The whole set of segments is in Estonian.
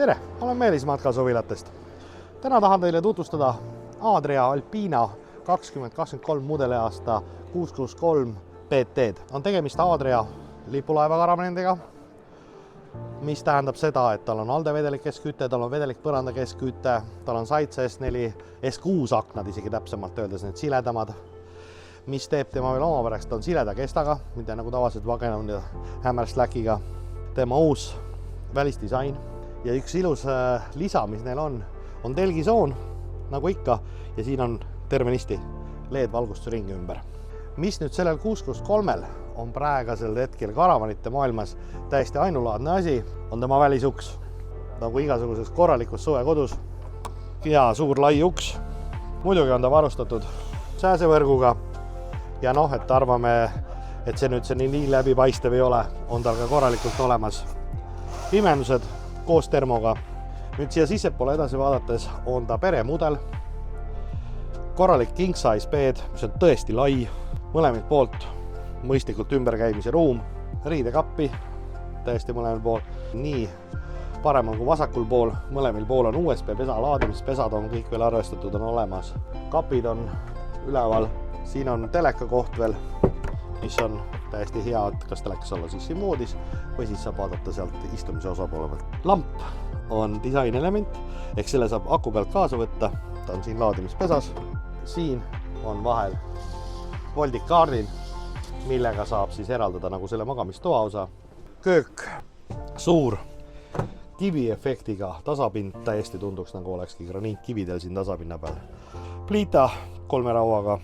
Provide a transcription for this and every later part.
Tere, olen Meelis Matkasuvilatest. Täna tahan teile tutvustada Adria Alpina 2023 mudeliaasta 663 PT-d. On tegemist Adria lipulaeva karavanendega, mis tähendab seda, et tal on aldevedelik keskküte, tal on vedelik põranda keskküte, tal on Saitse S4, S6 aknad isegi täpsemalt öeldes, need siledamad, mis teeb tema veel omapärast, ta on sileda kestaga, mitte nagu tavaliselt Wagenaar ja Hammerslackiga. Tema uus välisdisain ja üks ilus lisa, mis neil on telgisoon, nagu ikka, ja siin on tervenisti LED-valgustusringi ümber. Mis nüüd sellel 663-l on praegusel hetkel karavanite maailmas täiesti ainulaadne asi, on tema välisuks. Nagu igasuguses korralikus suvekodus ja suur lai uks. Muidugi on ta varustatud sääsevõrguga ja et arvame, et see nüüd nii läbipaistev ei ole, on tal ka korralikult olemas pimendused koos termoga. Nüüd siia sissepoole edasi vaadates on ta peremudel, korralik king size bed, mis on tõesti lai, mõlemilt poolt mõistlikult ümberkäimise ruum, riidekappi täiesti mõlemal pool, nii paremal kui vasakul pool, mõlemil pool on USB pesa laadimispesad, on kõik veel arvestatud, on olemas. Kapid on üleval, siin on teleka koht veel, mis on täiesti hea, et kas telekas olla siis siin moodis või siis saab vaadata sealt istumise osapoole pealt. Lamp on disainelement, ehk selle saab aku pealt kaasa võtta, ta on siin laadimispesas. Siin on vahel voldikaardin, millega saab siis eraldada nagu selle magamistoa osa. Köök, suur kiviefektiga tasapind, täiesti tunduks nagu olekski graniitkividel siin tasapinna peal. Pliita 3 rauaga,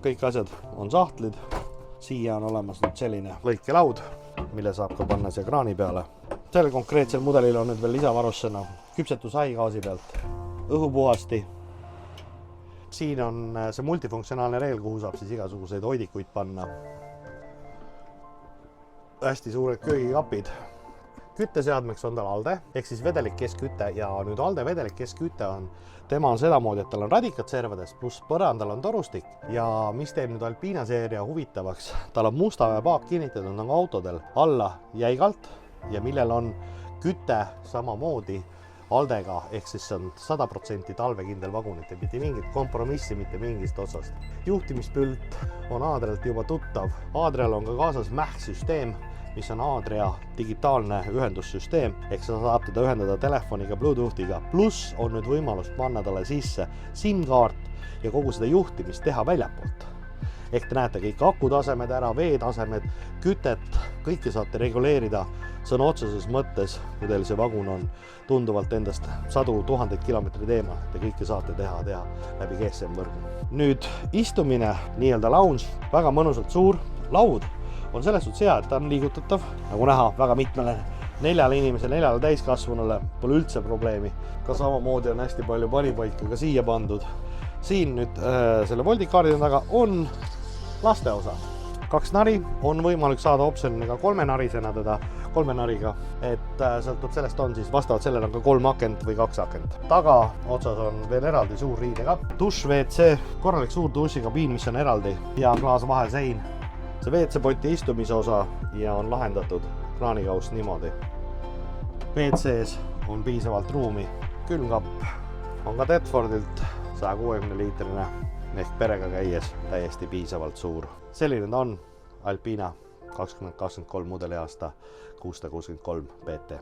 kõik asjad on sahtlid. Siia on olemas nüüd selline lõikelaud, mille saab ka panna siia kraani peale. Sellel konkreetsel mudelil on nüüd veel lisavarussena küpsetus haigaasi pealt, õhupuhasti. Siin on see multifunktsionaalne reel, kuhu saab siis igasuguseid hoidikuid panna. Hästi suured köögikapid. Kütteseadmeks on tal alde, ehk siis vedelik keskküte ja nüüd alde vedelik keskküte on, tema on sedamoodi, et tal on radikad servades, pluss põrandal on torustik ja mis teeb nüüd Alpina seeria huvitavaks, tal on mustaväe paak kinnitatud nagu autodel alla jäigalt ja millel on küte samamoodi aldega, ehk siis see on 100% talvekindel vagunite, mitte mingit kompromissi, mitte mingist otsast. Juhtimispült on Adrialt juba tuttav. Adrial on ka kaasas MAH-süsteem, mis on Adria digitaalne ühendussüsteem, ehk sa saab teda ühendada telefoniga, Bluetoothiga, pluss on nüüd võimalus panna talle sisse SIM-kaart ja kogu seda juhtimist teha väljapoolt. Ehk te näete kõik akutasemed ära, veetasemed, kütet, kõike saate reguleerida sõna otseses mõttes, kui teil see vagun on tunduvalt endast 100 000 kilomeetrid eemal, te kõike saate teha läbi GSM-võrgu. Nüüd istumine, nii-öelda lounge, väga mõnusalt suur laud on selles suhtes hea, et ta on liigutatav, nagu näha väga mitmele 4 inimesele, 4 täiskasvanule pole üldse probleemi. Ka samamoodi on hästi palju panipaika ka siia pandud. Siin nüüd selle voldikaardi taga on laste osa. 2 nari on võimalik saada optsiooniga 3 narisena teda, 3 nariga, et sõltub sellest on siis vastavalt sellele on ka 3 akent või 2 akent. Taga otsas on veel eraldi suur riidekapp, dušš, WC, korralik suur dušikabiin, mis on eraldi ja klaas vahesein. See WC-poti istumise osa ja on lahendatud kraanikauss niimoodi. WC-s on piisavalt ruumi, külmkapp on ka Tedfordilt 160 liitrine ehk perega käies täiesti piisavalt suur. Selline ta on Alpina 2023 mudeliaasta 663 PT.